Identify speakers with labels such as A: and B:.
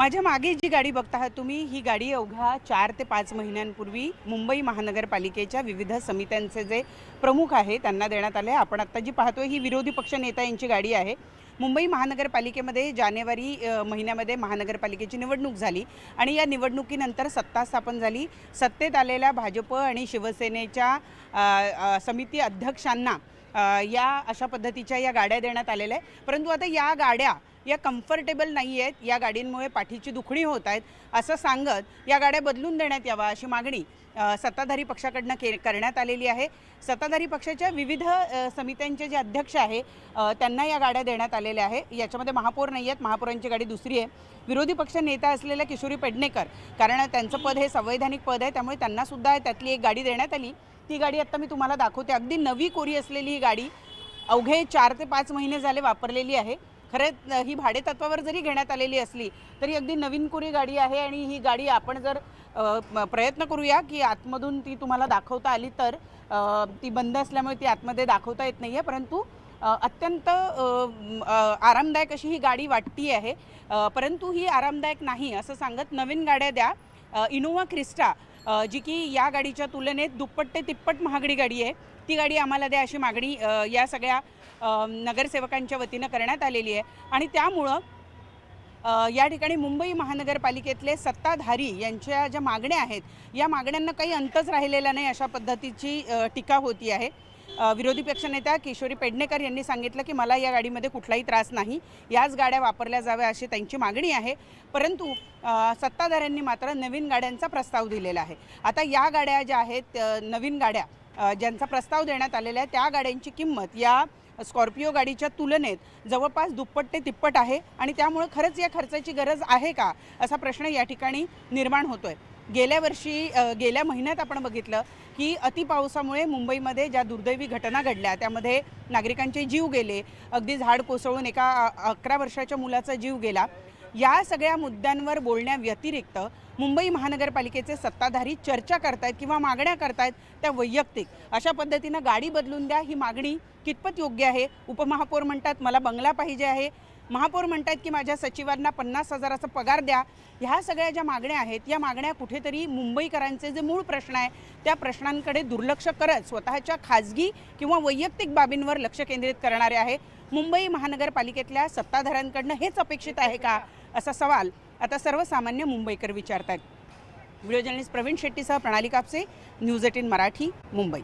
A: माझ्या मागे जी गाडी बघता आहात तुम्ही, ही गाडी अवघ्या 4 ते 5 महिन्यांपूर्वी मुंबई महानगरपालिकेच्या विविध समित्यांचे जे प्रमुख आहे त्यांना देण्यात आले। आपण आता जी पाहतोय ही विरोधी पक्ष नेता यांची गाडी आहे। मुंबई महानगरपालिकेमध्ये जानेवारी महिन्यामध्ये महानगरपालिकेची निवडणूक झाली आणि या निवडणुकीनंतर सत्ता स्थापन झाली। सत्तेत आलेल्या भाजप आणि शिवसेनेच्या समिती अध्यक्षांना या अशा पद्धतीच्या या गाड्या देण्यात आलेल्या आहेत। परंतु आता या गाड्या या कम्फर्टेबल नाही आहेत, या गाडींमुळे पाठीची दुखणी होत आहेत असं सांगत या गाड्या बदलून देण्यात यावा अशी मागणी सत्ताधारी पक्षाकडनं करण्यात आलेली आहे। सत्ताधारी पक्षाच्या विविध समित्यांचे जे अध्यक्ष आहे त्यांना या गाड्या देण्यात आलेल्या आहे। याच्यामध्ये महापौर नाही आहेत, महापौरांची गाडी दुसरी आहे। विरोधी पक्ष नेता असलेल्या किशोरी पेडणेकर, कारण त्यांचं पद हे संवैधानिक पद आहे त्यामुळे त्यांना सुद्धा त्यातली एक गाडी देण्यात आली। ती गाडी आता मी तुम्हाला दाखवते। अगदी नवी कोरी असलेली ही गाडी अवघे 4 ते 5 महिने झाले वापरलेली आहे। खरे ही भाडे तत्वावर जरी घेण्यात आलेली असली तरी अगदी नवीन कोरी गाडी आहे आणि ही गाडी आपण जर प्रयत्न करूया की आतमधून ती तुम्हाला दाखवता आली तर ती बंद असल्यामुळे ती आतमध्ये दाखवता येत नाही आहे, परंतु अत्यंत आरामदायक अशी ही गाडी वाटती आहे। परंतु ही आरामदायक नाही असं सांगत नवीन गाड्या द्या। इनोवा क्रिस्टा जी की या गाडीच्या तुलनेत दुप्पट ते तिप्पट महागडी गाडी आहे, ती गाडी आम्हाला द्या अशी मागणी या सगळ्या नगरसेवकांच्या वतीनं करण्यात आलेली आहे। आणि त्यामुळं या ठिकाणी मुंबई महानगरपालिकेतले सत्ताधारी यांच्या ज्या मागण्या आहेत या मागण्यांना काही अंतच राहिलेला नाही अशा पद्धतीची टीका होती आहे। विरोधी पक्षनेत्या किशोरी पेडणेकर यांनी सांगितलं की मला या गाडीमध्ये कुठलाही त्रास नाही, याच गाड्या वापरल्या जाव्या अशी त्यांची मागणी आहे। परंतु सत्ताधाऱ्यांनी मात्र नवीन गाड्यांचा प्रस्ताव दिलेला आहे। आता या गाड्या ज्या आहेत नवीन गाड्या ज्यांचा प्रस्ताव देण्यात आलेला आहे त्या गाड्यांची किंमत या स्कॉर्पिओ गाडीच्या तुलनेत जवळपास दुप्पट ते तिप्पट आहे आणि त्यामुळे खरंच या खर्चाची गरज आहे का असा प्रश्न या ठिकाणी निर्माण होतोय। गेल्या महिन्यात आपण बघितलं की अतिपावसामुळे मुंबईमध्ये ज्या दुर्दैवी घटना घडल्या त्यामध्ये नागरिकांचे जीव गेले, अगदी झाड कोसळून एका 11 वर्षाच्या मुलाचा जीव गेला। या सगळ्या मुद्द्यांवर बोलण्याव्यतिरिक्त मुंबई महानगरपालिकेचे सत्ताधारी चर्चा करतायत किंवा मागण्या करतायत त्या वैयक्तिक अशा पद्धतीनं गाडी बदलून द्या ही मागणी कितपत योग्य आहे। उपमहापौर म्हणतात मला बंगला पाहिजे आहे, महापौर म्हणतात की माझ्या सचिवांना 50,000चा पगार द्या। ह्या सगळ्या ज्या मागण्या आहेत या मागण्या कुठेतरी मुंबईकरांचे जे मूळ प्रश्न आहे त्या प्रश्नांकडे दुर्लक्ष करत स्वतःच्या खाजगी किंवा वैयक्तिक बाबींवर लक्ष केंद्रित करणारे आहे। मुंबई महानगरपालिकेतल्या सत्ताधाऱ्यांकडनं हेच अपेक्षित आहे का असा सवाल आता सर्वसामान्य मुंबईकर विचारतात। व्हिडिओ जर्नलिस्ट प्रवीण शेट्टीसह प्रणाली कापसे, न्यूज 18 मराठी, मुंबई।